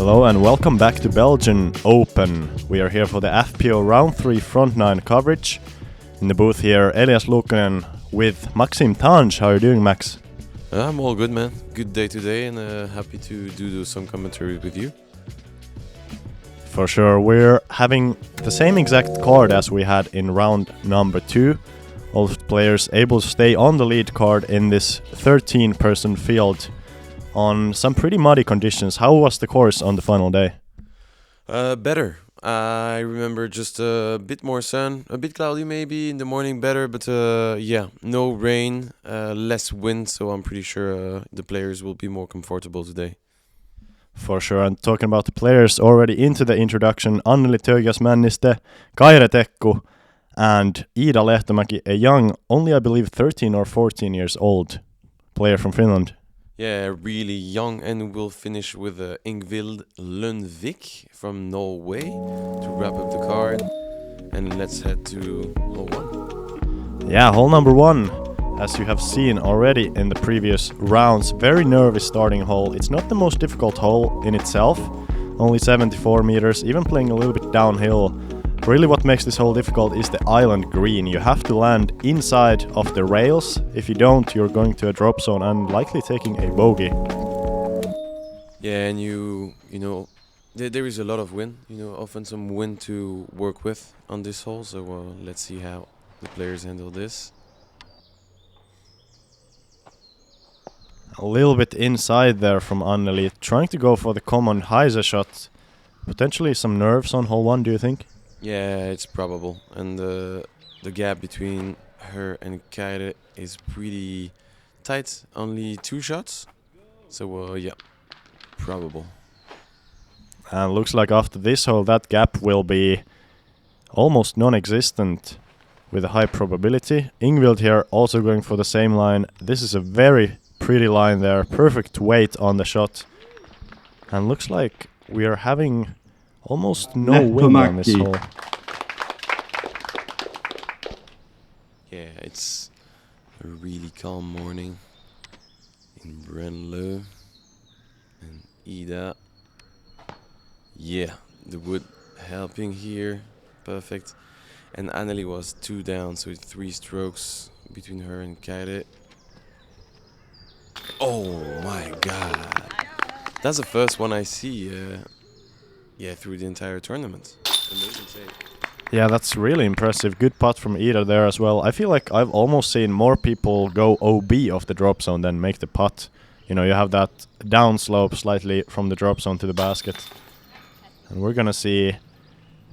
Hello and welcome back to Belgian Open. We are here for the FPO Round 3 Front 9 coverage. In the booth here, Elias Luukkonen with Maxim Tange. How are you doing, Max? I'm all good, man. Good day today and happy to do some commentary with you. For sure. We're having the same exact card as we had in round number 2. All players able to stay on the lead card in this 13-person field on some pretty muddy conditions. How was the course on the final day? Better. I remember just a bit more sun, a bit cloudy maybe in the morning, better, but no rain, less wind, so I'm pretty sure the players will be more comfortable today. For sure, and talking about the players already into the introduction, Anneli Tõugjas-Männiste, Kaire Tekku, and Iilda Lehtomäki, a young, only I believe 13 or 14 years old player from Finland. Yeah, really young, and we'll finish with Invild Lønvik from Norway to wrap up the card. And let's head to hole 1. Yeah, hole number 1, as you have seen already in the previous rounds, very nervous starting hole. It's not the most difficult hole in itself, only 74 meters, even playing a little bit downhill. Really what makes this hole difficult is the island green. You have to land inside of the rails. If you don't, you're going to a drop zone and likely taking a bogey. Yeah, and you know, there is a lot of wind, often some wind to work with on this hole. So let's see how the players handle this. A little bit inside there from Anneli, trying to go for the common Heise shot. Potentially some nerves on hole 1, do you think? Yeah, it's probable. And the gap between her and Kaire is pretty tight. Only 2 shots. So, yeah, probable. And looks like after this hole, that gap will be almost non-existent with a high probability. Invild here also going for the same line. This is a very pretty line there. Perfect weight on the shot. And looks like we are having almost no wind on this hole. Yeah, it's a really calm morning in Brenlo and Iilda. Yeah, the wood helping here. Perfect. And Anneli was 2 down, so 3 strokes between her and Kaire. Oh my god. That's the first one I see through the entire tournament. Amazing save. Yeah, that's really impressive. Good putt from Iilda there as well. I feel like I've almost seen more people go OB off the drop zone than make the putt. You know, you have that downslope slightly from the drop zone to the basket. And we're gonna see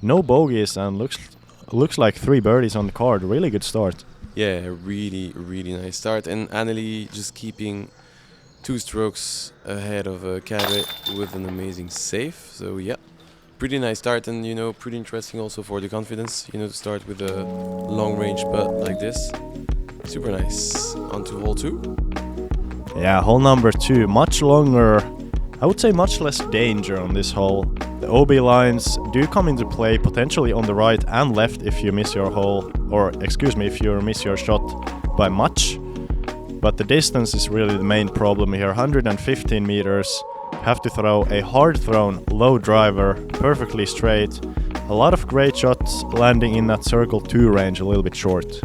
no bogeys and looks like 3 birdies on the card. Really good start. Yeah, really, really nice start. And Anneli just keeping 2 strokes ahead of Kaire with an amazing save. So yeah, pretty nice start, and pretty interesting also for the confidence. To start with a long range putt like this. Super nice. On to hole 2. Yeah, hole number 2, much longer. I would say much less danger on this hole. The OB lines do come into play potentially on the right and left if you miss your hole, or if you miss your shot by much. But the distance is really the main problem here. 115 meters. Have to throw a hard thrown low driver, perfectly straight. A lot of great shots landing in that circle 2 range, a little bit short.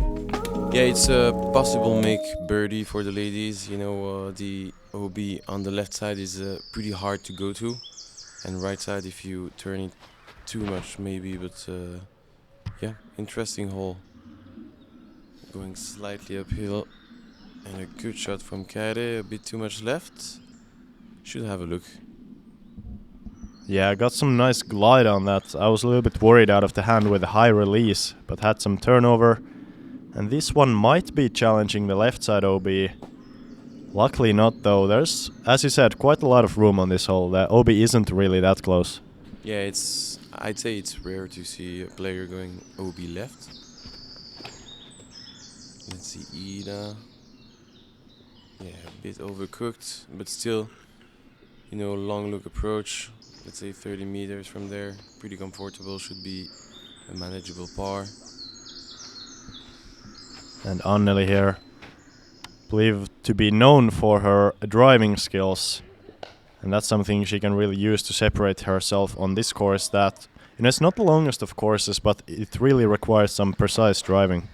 Yeah, it's a possible make birdie for the ladies. The OB on the left side is pretty hard to go to, and right side if you turn it too much maybe. But yeah, interesting hole. Going slightly uphill, and a good shot from Kaire. A bit too much left. Should have a look. Yeah, I got some nice glide on that. I was a little bit worried out of the hand with a high release, but had some turnover. And this one might be challenging the left side OB. Luckily not though. There's, as you said, quite a lot of room on this hole. The OB isn't really that close. Yeah, I'd say it's rare to see a player going OB left. Let's see, Iilda. Yeah, a bit overcooked, but still, long look approach. Let's say 30 meters from there. Pretty comfortable, should be a manageable par. And Anneli here, believed to be known for her driving skills. And that's something she can really use to separate herself on this course that, it's not the longest of courses, but it really requires some precise driving.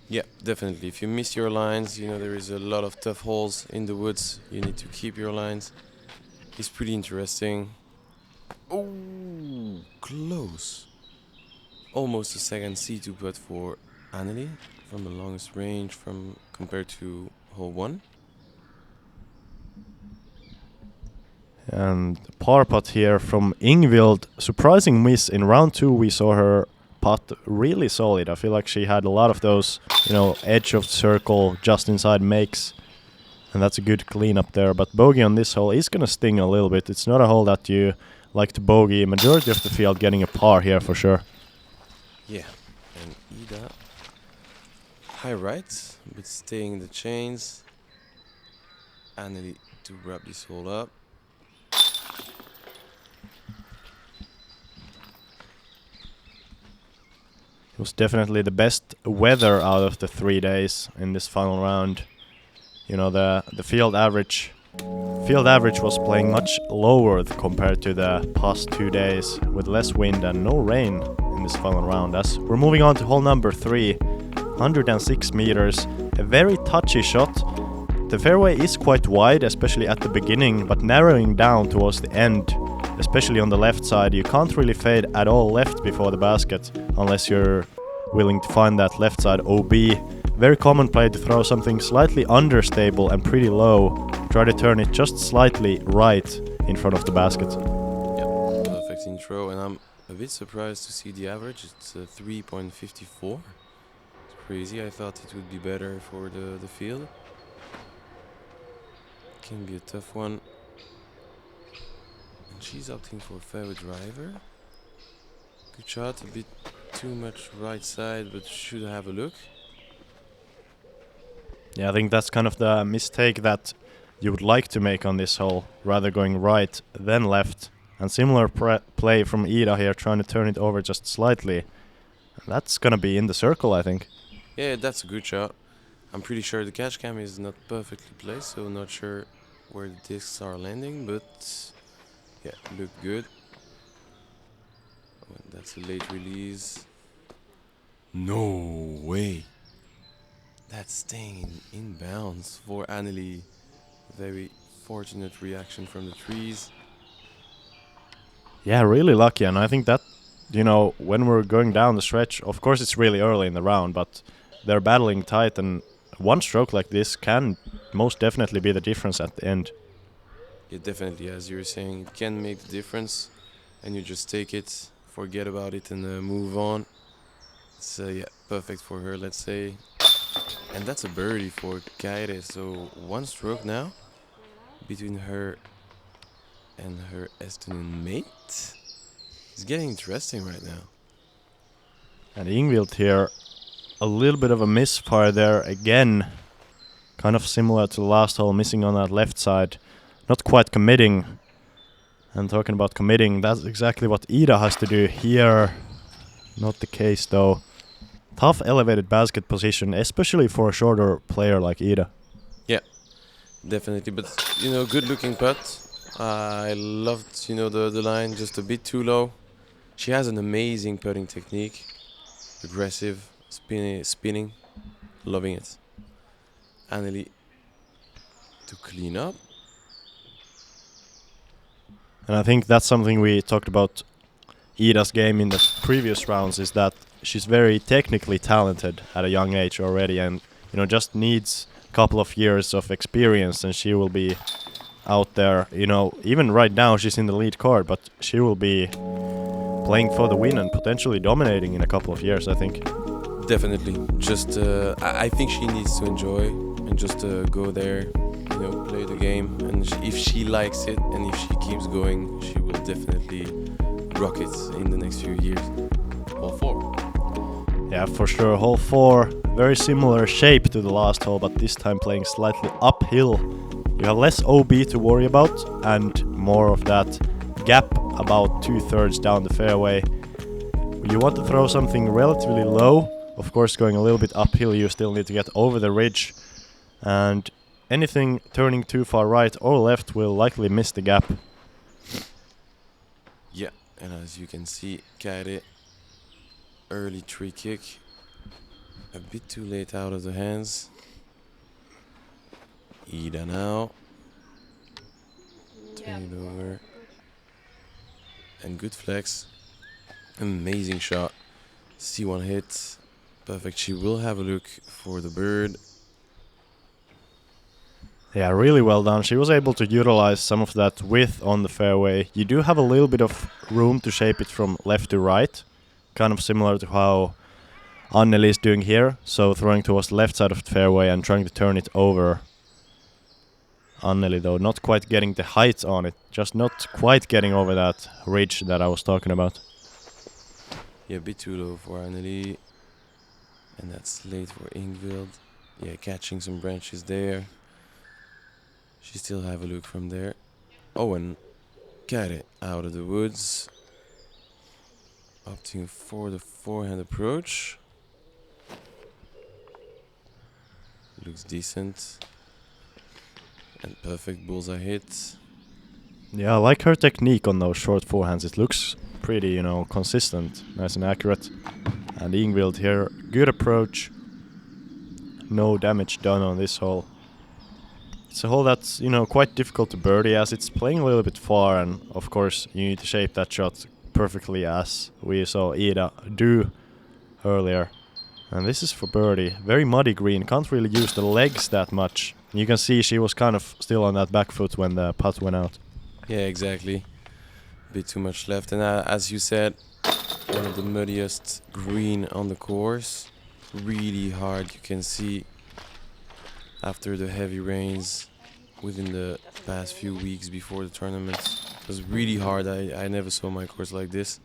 Yeah, definitely. If you miss your lines, there is a lot of tough holes in the woods. You need to keep your lines. It's pretty interesting. Oh, close. Almost a second C2 putt for Anneli from the longest range compared to hole 1. And par putt here from Invild. Surprising miss. In round 2 we saw her putt really solid. I feel like she had a lot of those, edge of circle just inside makes. And that's a good cleanup there. But bogey on this hole is going to sting a little bit. It's not a hole that you like to bogey. Majority of the field getting a par here for sure. Yeah, and Iilda high right, but staying in the chains. Anneli to wrap this hole up. It was definitely the best weather out of the 3 days in this final round. The field average was playing much lower compared to the past 2 days, with less wind and no rain in this final round. As we're moving on to hole number 3, 106 meters, a very touchy shot. The fairway is quite wide, especially at the beginning, but narrowing down towards the end, especially on the left side. You can't really fade at all left before the basket unless you're willing to find that left side OB. Very common play to throw something slightly understable and pretty low. Try to turn it just slightly right in front of the basket. Yep, perfect intro, and I'm a bit surprised to see the average. It's 3.54. It's crazy. I thought it would be better for the field. Can be a tough one. And she's opting for a fairway driver. Good shot, a bit too much right side, but should have a look. Yeah, I think that's kind of the mistake that you would like to make on this hole, rather going right than left. And similar play from Iilda here, trying to turn it over just slightly. That's gonna be in the circle, I think. Yeah, that's a good shot. I'm pretty sure the catch cam is not perfectly placed, so not sure where the discs are landing, but yeah, looked good. Oh, that's a late release. No way. That's staying in bounds for Anneli. Very fortunate reaction from the trees. Yeah, really lucky, and I think that, when we're going down the stretch, of course it's really early in the round, but they're battling tight, and one stroke like this can most definitely be the difference at the end. Yeah, definitely, as you were saying, it can make the difference, and you just take it, forget about it, and move on. It's yeah, perfect for her, let's say. And that's a birdie for Kaire, so one stroke now between her and her Estonian mate. It's getting interesting right now. And Invild here, a little bit of a misfire there again. Kind of similar to the last hole, missing on that left side. Not quite committing. And talking about committing, that's exactly what Iilda has to do here. Not the case though. Tough elevated basket position, especially for a shorter player like Iilda. Yeah, definitely. But, good looking putt. I loved, the line, just a bit too low. She has an amazing putting technique. Aggressive, spinning. Loving it. Anneli to clean up. And I think that's something we talked about Iida's game in the previous rounds, is that she's very technically talented at a young age already, and just needs a couple of years of experience and she will be out there. Even right now she's in the lead card, but she will be playing for the win and potentially dominating in a couple of years, I think. Definitely. Just I think she needs to enjoy and just go there, play the game, and if she likes it and if she keeps going, she will definitely rock it in the next few years. Hole 4. Yeah, for sure. Hole 4, very similar shape to the last hole, but this time playing slightly uphill. You have less OB to worry about and more of that gap about 2/3 down the fairway. You want to throw something relatively low. Of course, going a little bit uphill, you still need to get over the ridge. And anything turning too far right or left will likely miss the gap. Yeah, and as you can see, Kaire, early tree kick. A bit too late out of the hands. Iilda now. Turn it over. And good flex. Amazing shot. C1 hit. Perfect. She will have a look for the bird. Yeah, really well done. She was able to utilize some of that width on the fairway. You do have a little bit of room to shape it from left to right, kind of similar to how Anneli is doing here. So throwing towards the left side of the fairway and trying to turn it over. Anneli, though, not quite getting the height on it, just not quite getting over that ridge that I was talking about. Yeah, a bit too low for Anneli. And that's late for Invild. Yeah, catching some branches there. She still have a look from there. Oh, and Kaire out of the woods. Opting for the forehand approach. Looks decent. And perfect bullseye hit. Yeah, I like her technique on those short forehands. It looks pretty, you know, consistent, nice and accurate. And Invild here, good approach. No damage done on this hole. It's a hole that's, you know, quite difficult to birdie as it's playing a little bit far, and of course you need to shape that shot perfectly as we saw Iilda do earlier. And this is for birdie. Very muddy green, can't really use the legs that much. You can see she was kind of still on that back foot when the putt went out. Yeah, exactly. Bit too much left. And as you said, one of the muddiest green on the course. Really hard, you can see after the heavy rains within the past few weeks before the tournament. It was really hard. I never saw my course like this.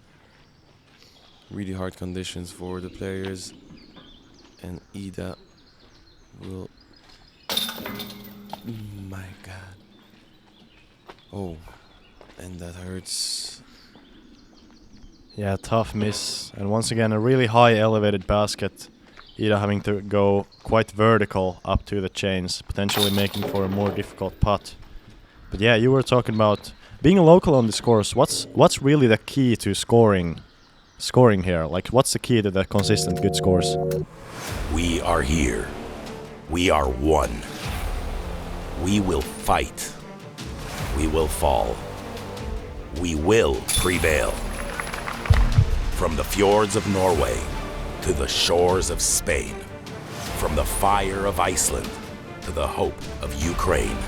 Really hard conditions for the players. And Iilda will... my god. Oh, and that hurts. Yeah, tough miss. And once again, a really high elevated basket. Iilda having to go quite vertical up to the chains, potentially making for a more difficult putt. But yeah, you were talking about being a local on this course. What's really the key to scoring here? Like, what's the key to the consistent good scores? We are here. We are one. We will fight. We will fall. We will prevail. From the fjords of Norway to the shores of Spain, from the fire of Iceland to the hope of Ukraine.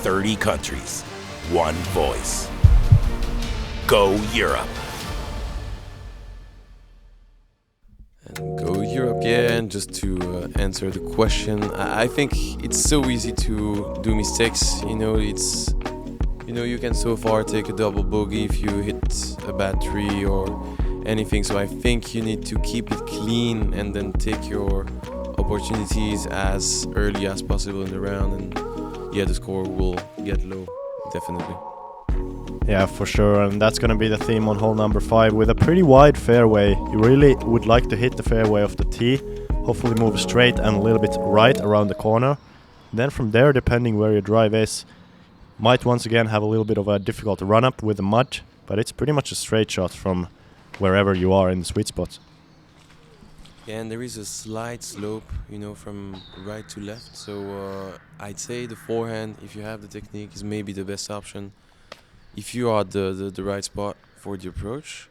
30 countries, one voice. Go Europe! And go Europe, yeah, and just to answer the question, I think it's so easy to do mistakes, you know, you can so far take a double bogey if you hit a bad tree or anything, so I think you need to keep it clean and then take your opportunities as early as possible in the round, and yeah, the score will get low, definitely. Yeah, for sure, and that's gonna be the theme on hole number 5. With a pretty wide fairway, you really would like to hit the fairway of the tee, hopefully move straight and a little bit right around the corner. Then from there, depending where your drive is, might once again have a little bit of a difficult run-up with the mud, but it's pretty much a straight shot from wherever you are in the sweet spot. Yeah, and there is a slight slope, you know, from right to left, so I'd say the forehand, if you have the technique, is maybe the best option. If you are the right spot for the approach,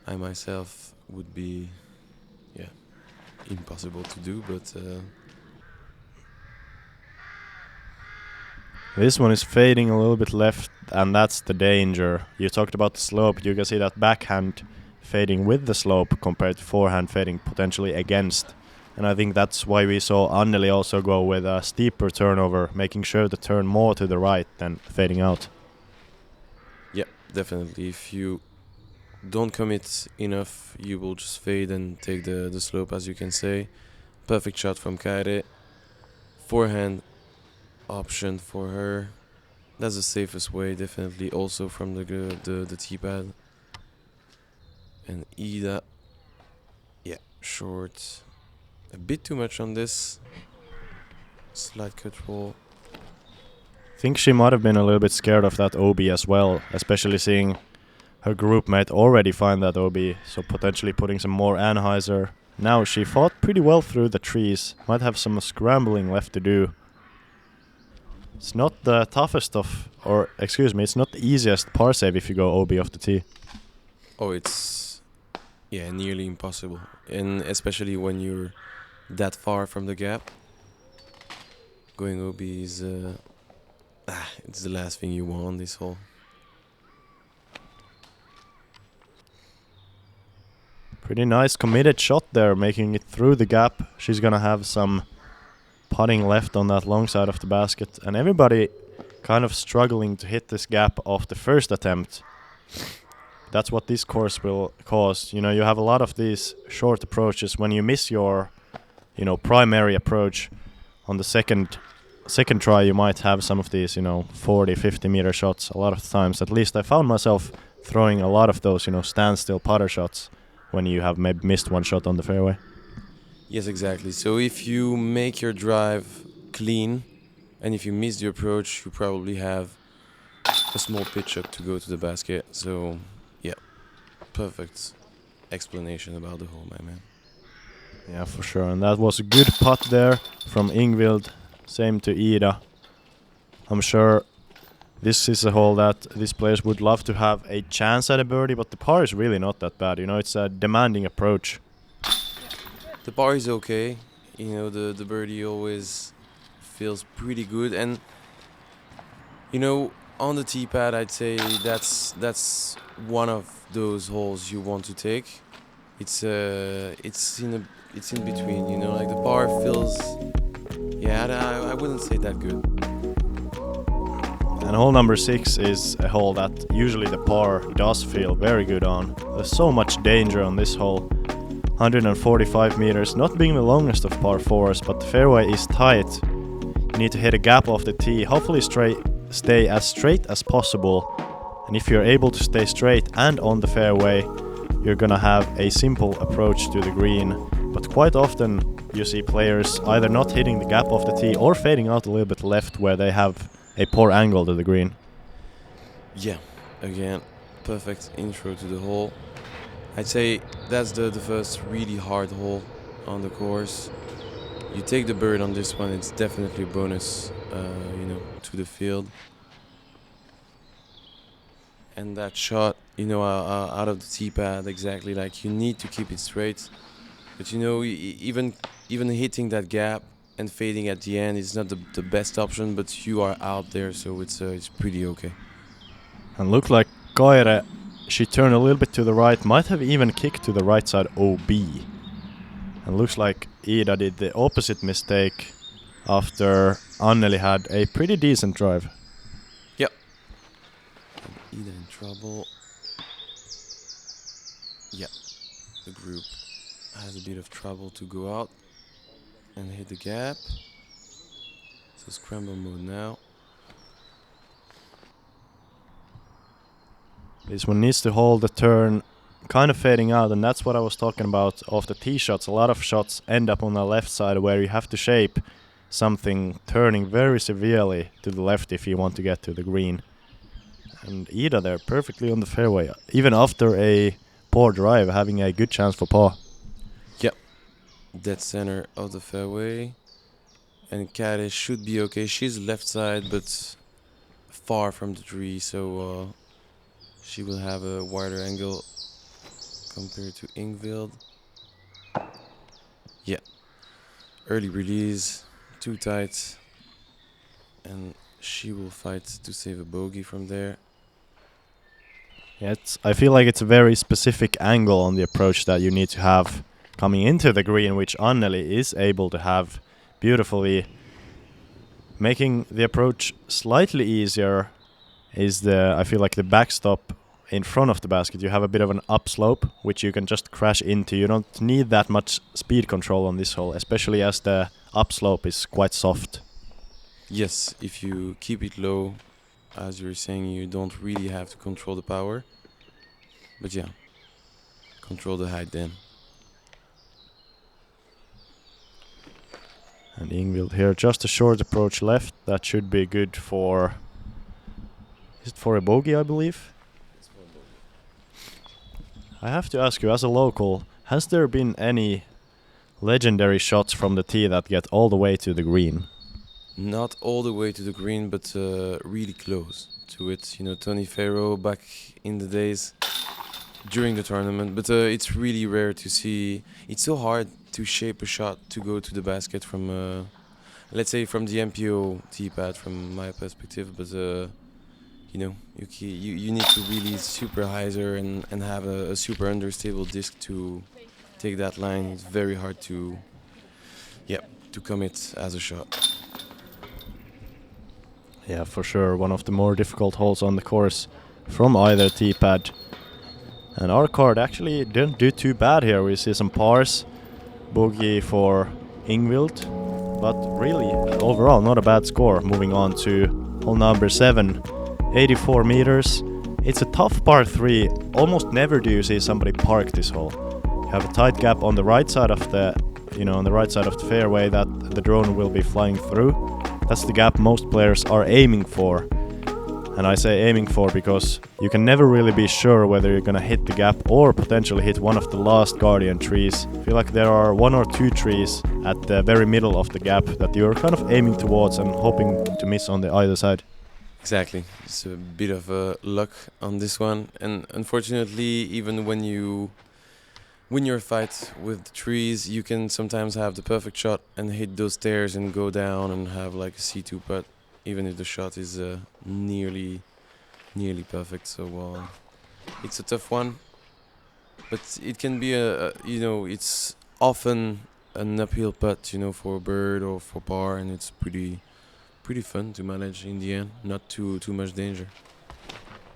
I myself would be, yeah, impossible to do, but... This one is fading a little bit left, and that's the danger. You talked about the slope. You can see that backhand fading with the slope compared to forehand fading potentially against. And I think that's why we saw Anneli also go with a steeper turnover, making sure to turn more to the right than fading out. Yeah, definitely. If you don't commit enough, you will just fade and take the slope, as you can say. Perfect shot from Kaire. Forehand option for her. That's the safest way, definitely. Also from the tee pad. And Iilda, yeah, short. A bit too much on this. Slight cut roll. Think she might have been a little bit scared of that OB as well, especially seeing her group mate already find that OB, so potentially putting some more Anheuser. Now she fought pretty well through the trees, might have some scrambling left to do. It's not the toughest of, or excuse me, it's not the easiest par save if you go OB off the tee. Oh, it's nearly impossible, and especially when you're that far from the gap. Going OB is it's the last thing you want on this hole. Pretty nice committed shot there, making it through the gap. She's gonna have some putting left on that long side of the basket, and everybody kind of struggling to hit this gap off the first attempt. That's what this course will cause. You know, you have a lot of these short approaches. When you miss your, primary approach on the second try, you might have some of these, 40, 50 meter shots. A lot of times, at least I found myself throwing a lot of those, standstill putter shots when you have maybe missed one shot on the fairway. Yes, exactly. So if you make your drive clean, and if you miss the approach, you probably have a small pitch up to go to the basket. So, yeah, perfect explanation about the hole, my man. Yeah, for sure. And that was a good putt there from Invild. Same to Iilda. I'm sure this is a hole that these players would love to have a chance at a birdie, but the par is really not that bad. It's a demanding approach. The par is okay. The birdie always feels pretty good. And, on the tee pad, I'd say that's one of those holes you want to take. It's in between, like the par feels, I wouldn't say that good. And hole number 6 is a hole that usually the par does feel very good on. There's so much danger on this hole. 145 meters, not being the longest of par 4s, but the fairway is tight. You need to hit a gap off the tee, hopefully stay as straight as possible. And if you're able to stay straight and on the fairway, you're gonna have a simple approach to the green. But quite often you see players either not hitting the gap off the tee or fading out a little bit left where they have a poor angle to the green. Yeah, again, perfect intro to the hole. I'd say that's the first really hard hole on the course. You take the bird on this one, it's definitely a bonus, to the field. And that shot, out of the tee pad, exactly, like you need to keep it straight. But even hitting that gap and fading at the end is not the best option, but you are out there, so it's pretty okay. And look like Kaire, she turned a little bit to the right, might have even kicked to the right side OB. And looks like Iilda did the opposite mistake after Anneli had a pretty decent drive. Yep. Iilda in trouble. Yeah, the group has a bit of trouble to go out and hit the gap. So scramble mode now. This one needs to hold the turn, kind of fading out, and that's what I was talking about off the tee shots. A lot of shots end up on the left side where you have to shape something turning very severely to the left if you want to get to the green. And Iilda there perfectly on the fairway, even after a poor drive, having a good chance for par. Yep, dead center of the fairway. And Kaire should be okay. She's left side, but far from the tree, so she will have a wider angle compared to Invild. Yeah, early release, too tight, and she will fight to save a bogey from there. Yeah, I feel like it's a very specific angle on the approach that you need to have coming into the green, which Anneli is able to have beautifully. Making the approach slightly easier is I feel like the backstop in front of the basket. You have a bit of an upslope, which you can just crash into. You don't need that much speed control on this hole, especially as the upslope is quite soft. Yes, if you keep it low, as you're saying, you don't really have to control the power. But yeah, control the height then. And Invild here, just a short approach left. That should be good for... Is it for a bogey, I believe? I have to ask you, as a local, has there been any legendary shots from the tee that get all the way to the green? Not all the way to the green, but really close to it. You know, Tony Farrow back in the days during the tournament. But it's really rare to see. It's so hard to shape a shot to go to the basket from, let's say, from the MPO tee pad, from my perspective. But you know, you need to really super hyzer and have a super understable disc to take that line. It's very hard to, to commit as a shot. Yeah, for sure. One of the more difficult holes on the course from either tee pad. And our card actually didn't do too bad here. We see some pars, bogey for Invild, but really overall not a bad score. Moving on to hole number 7, 84 meters. It's a tough par 3. Almost never do you see somebody park this hole. You have a tight gap on the right side of the, on the right side of the fairway that the drone will be flying through. That's the gap most players are aiming for. And I say aiming for because you can never really be sure whether you're gonna hit the gap or potentially hit one of the last guardian trees. I feel like there are 1 or 2 trees at the very middle of the gap that you're kind of aiming towards and hoping to miss on the either side. Exactly. It's a bit of luck on this one. And unfortunately, even when you win your fight with the trees, you can sometimes have the perfect shot and hit those stairs and go down and have like a C2 putt, even if the shot is nearly perfect. So it's a tough one, but it can be it's often an uphill putt, for a bird or for par, and it's pretty fun to manage in the end. Not too much danger.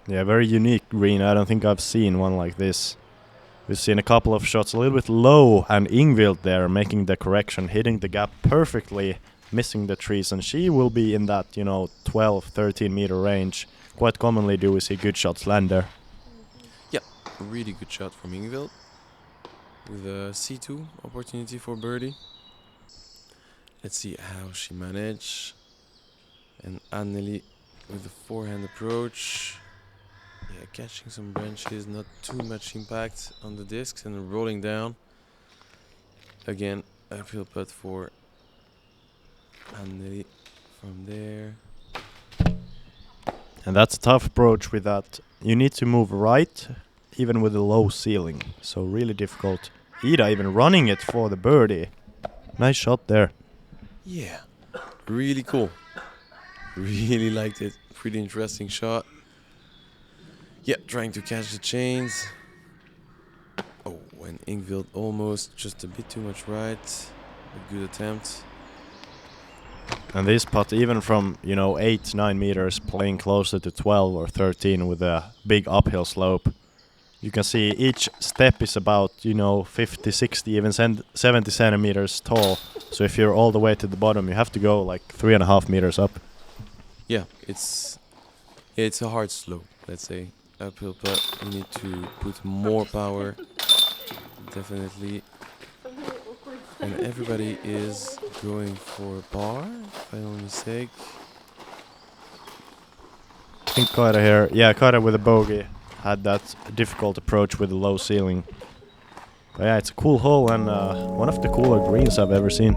Yeah, very unique green. I don't think I've seen one like this. We've seen a couple of shots a little bit low, and Invild there making the correction, hitting the gap perfectly, missing the trees, and she will be in that 12, 13 meter range. Quite commonly do we see good shots land there. Yeah, a really good shot from Invild with a C2 opportunity for birdie. Let's see how she managed. And Anneli with the forehand approach. Yeah, catching some branches, not too much impact on the discs, and rolling down. Again, uphill putt for Anneli from there. And that's a tough approach with that. You need to move right, even with a low ceiling. So really difficult. Iilda even running it for the birdie. Nice shot there. Yeah, really cool. Really liked it. Pretty interesting shot. Yeah, trying to catch the chains. Oh, and Invild almost just a bit too much right. A good attempt. And this putt, even from 8, 9 meters, playing closer to 12 or 13 with a big uphill slope, you can see each step is about 50, 60, even 70 centimeters tall. So if you're all the way to the bottom, you have to go like 3.5 meters up. Yeah, it's a hard slope, let's say. Uphill putt, you need to put more power, definitely. And everybody is going for a par, if I'm not mistaken. I think Kaire here, Kaire with a bogey had that difficult approach with the low ceiling. But yeah, it's a cool hole and one of the cooler greens I've ever seen.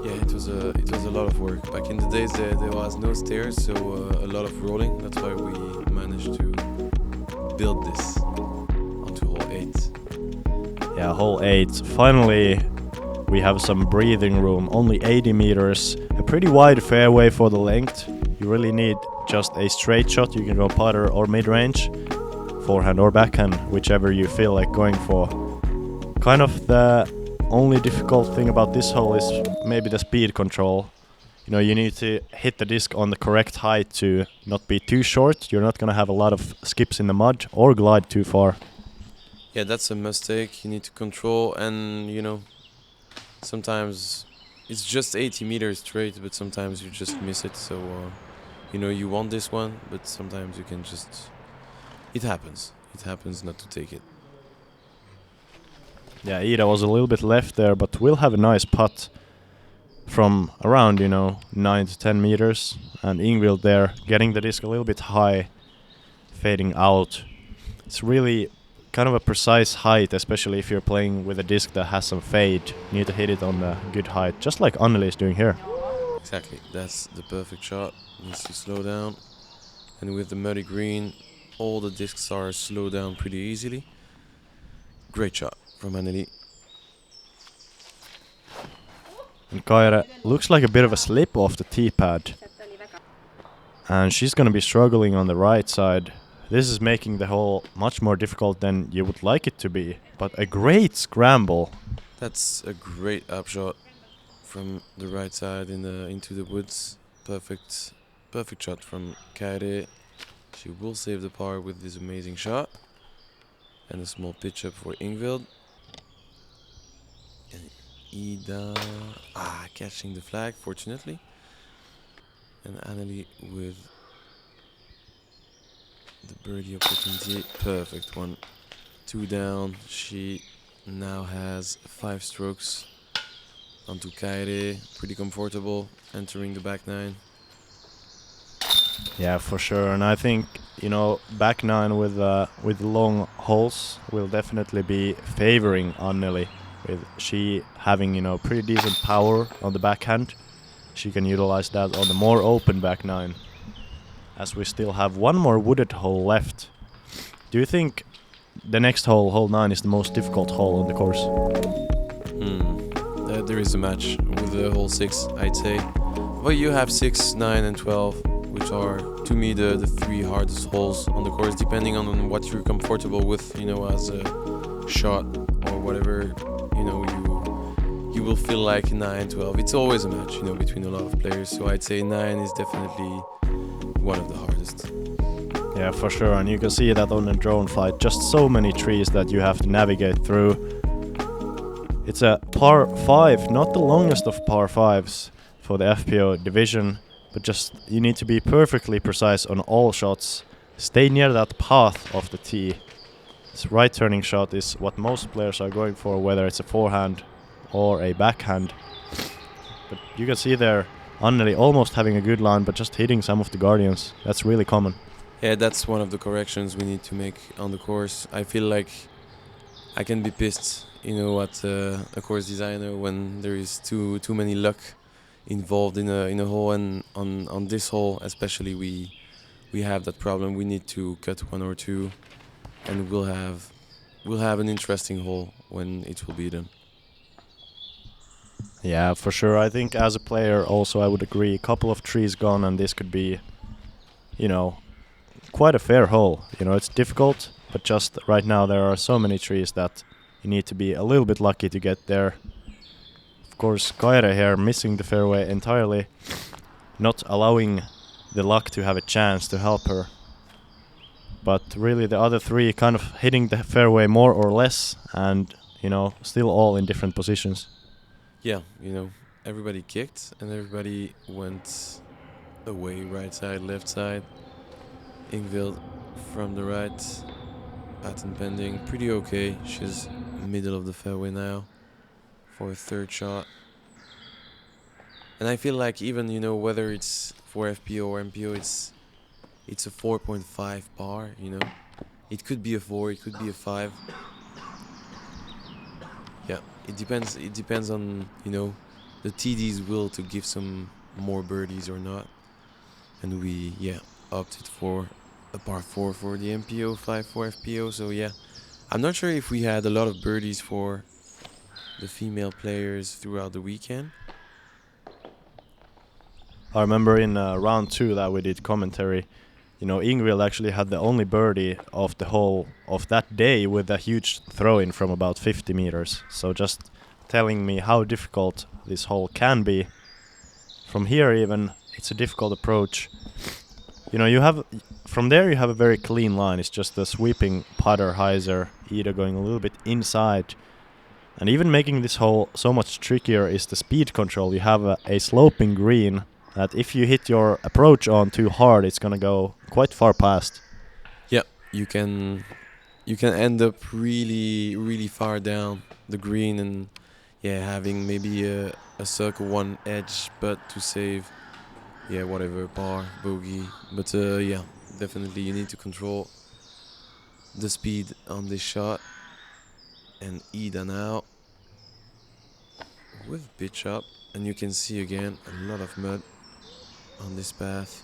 Yeah, it was a lot of work. Back in the days there was no stairs, so a lot of rolling. That's why we managed to build this onto hole 8. Yeah, hole 8. Finally, we have some breathing room. Only 80 meters. A pretty wide fairway for the length. You really need just a straight shot. You can go putter or mid-range, forehand or backhand, whichever you feel like going for. Kind of the only difficult thing about this hole is maybe the speed control. You need to hit the disc on the correct height to not be too short. You're not going to have a lot of skips in the mud or glide too far. Yeah, that's a mistake. You need to control, and sometimes it's just 80 meters straight, but sometimes you just miss it. So you want this one, but sometimes you can just... It happens not to take it. Yeah, Iilda was a little bit left there, but will have a nice putt. from around, 9 to 10 meters, and Invild there getting the disc a little bit high, fading out. It's really kind of a precise height, especially if you're playing with a disc that has some fade. You need to hit it on a good height, just like Anneli is doing here. Exactly, that's the perfect shot. Needs to slow down. And with the muddy green, all the discs are slowed down pretty easily. Great shot from Anneli. And Kaire looks like a bit of a slip off the tee pad. And she's going to be struggling on the right side. This is making the hole much more difficult than you would like it to be. But a great scramble. That's a great upshot from the right side into the woods. Perfect shot from Kaire. She will save the par with this amazing shot. And a small pitch up for Invild. And Iilda catching the flag, fortunately. And Anneli with the birdie opportunity. Perfect one. 2 down. She now has 5 strokes onto Kaire. Pretty comfortable entering the back 9. Yeah, for sure. And I think, back 9 with long holes will definitely be favoring Anneli. With she having, pretty decent power on the backhand. She can utilize that on the more open back 9. As we still have one more wooded hole left. Do you think the next hole, hole 9, is the most difficult hole on the course? There is a match with the hole 6, I'd say. Well, you have 6, 9 and 12, which are, to me, the 3 hardest holes on the course, depending on what you're comfortable with, as a shot or whatever, you will feel like 9, 12. It's always a match, between a lot of players. So I'd say 9 is definitely one of the hardest. Yeah, for sure. And you can see that on the drone flight. Just so many trees that you have to navigate through. It's a par 5, not the longest of par 5s for the FPO division, but just you need to be perfectly precise on all shots. Stay near that path of the tee. This right turning shot is what most players are going for, whether it's a forehand or a backhand. But you can see there Anneli almost having a good line, but just hitting some of the guardians. That's really common. Yeah, that's one of the corrections we need to make on the course. I feel like I can be pissed, at a course designer when there is too many luck involved in a hole, and on this hole especially we have that problem. We need to cut 1 or 2, and we'll have an interesting hole when it will be done. Yeah, for sure. I think as a player also I would agree. A couple of trees gone and this could be, quite a fair hole. It's difficult, but just right now there are so many trees that you need to be a little bit lucky to get there. Of course, Kaire here missing the fairway entirely, not allowing the luck to have a chance to help her. But really the other 3 kind of hitting the fairway more or less and, still all in different positions. Yeah, everybody kicked and everybody went away, right side, left side. Invild from the right, pattern pending, pretty okay. She's middle of the fairway now for a 3rd shot. And I feel like even, whether it's for FPO or MPO, it's a 4.5 par, It could be a 4, it could be a 5. Yeah, it depends on, the TD's will to give some more birdies or not. And we, opted for a par 4 for the MPO, 5 for FPO. So yeah, I'm not sure if we had a lot of birdies for the female players throughout the weekend. I remember in round 2 that we did commentary, Invild actually had the only birdie of the hole of that day with a huge throw-in from about 50 meters. So just telling me how difficult this hole can be. From here even, it's a difficult approach. From there you have a very clean line. It's just the sweeping putter hyzer, Iilda going a little bit inside. And even making this hole so much trickier is the speed control. You have a sloping green that if you hit your approach on too hard, it's gonna go quite far past. Yeah, you can end up really, really far down the green, and yeah, having maybe a circle one edge, but to save, yeah, whatever, par, bogey. But yeah, definitely you need to control the speed on this shot. And Iilda now with pitch up, and you can see again a lot of mud on this path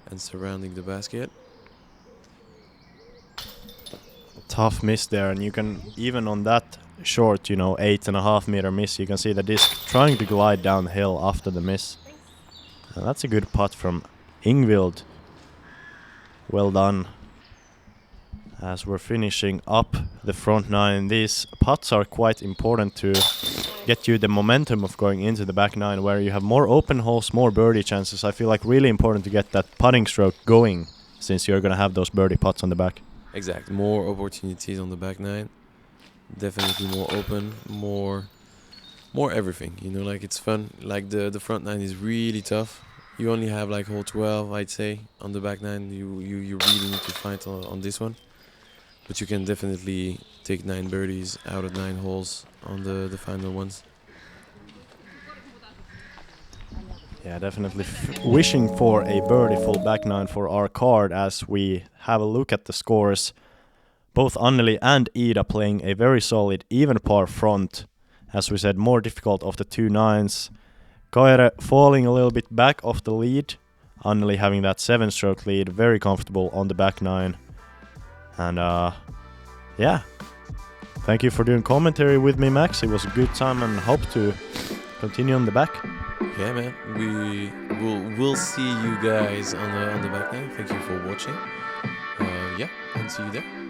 and surrounding the basket. Tough miss there, and you can, even on that short, you know, 8.5 meter miss, you can see the disc trying to glide downhill after the miss. And that's a good putt from Invild. Well done. As we're finishing up the front nine, these putts are quite important to get you the momentum of going into the back nine, where you have more open holes, more birdie chances. I feel like really important to get that putting stroke going, since you're going to have those birdie putts on the back. Exact. More opportunities on the back nine. Definitely more open, more everything. You know, like it's fun. Like the front nine is really tough. You only have like hole 12, I'd say, on the back nine. You really need to fight on this one. But you can definitely take 9 birdies out of 9 holes on the final ones. Yeah, definitely wishing for a birdie-full back nine for our card as we have a look at the scores. Both Anneli and Iilda playing a very solid even par front. As we said, more difficult of the 2 nines. Kaire falling a little bit back off the lead. Anneli having that 7-stroke lead, very comfortable on the back nine. And yeah, thank you for doing commentary with me, Max. It was a good time and hope to continue on the back. Yeah, man. We'll see you guys on the back nine. Thank you for watching. Yeah, and see you there.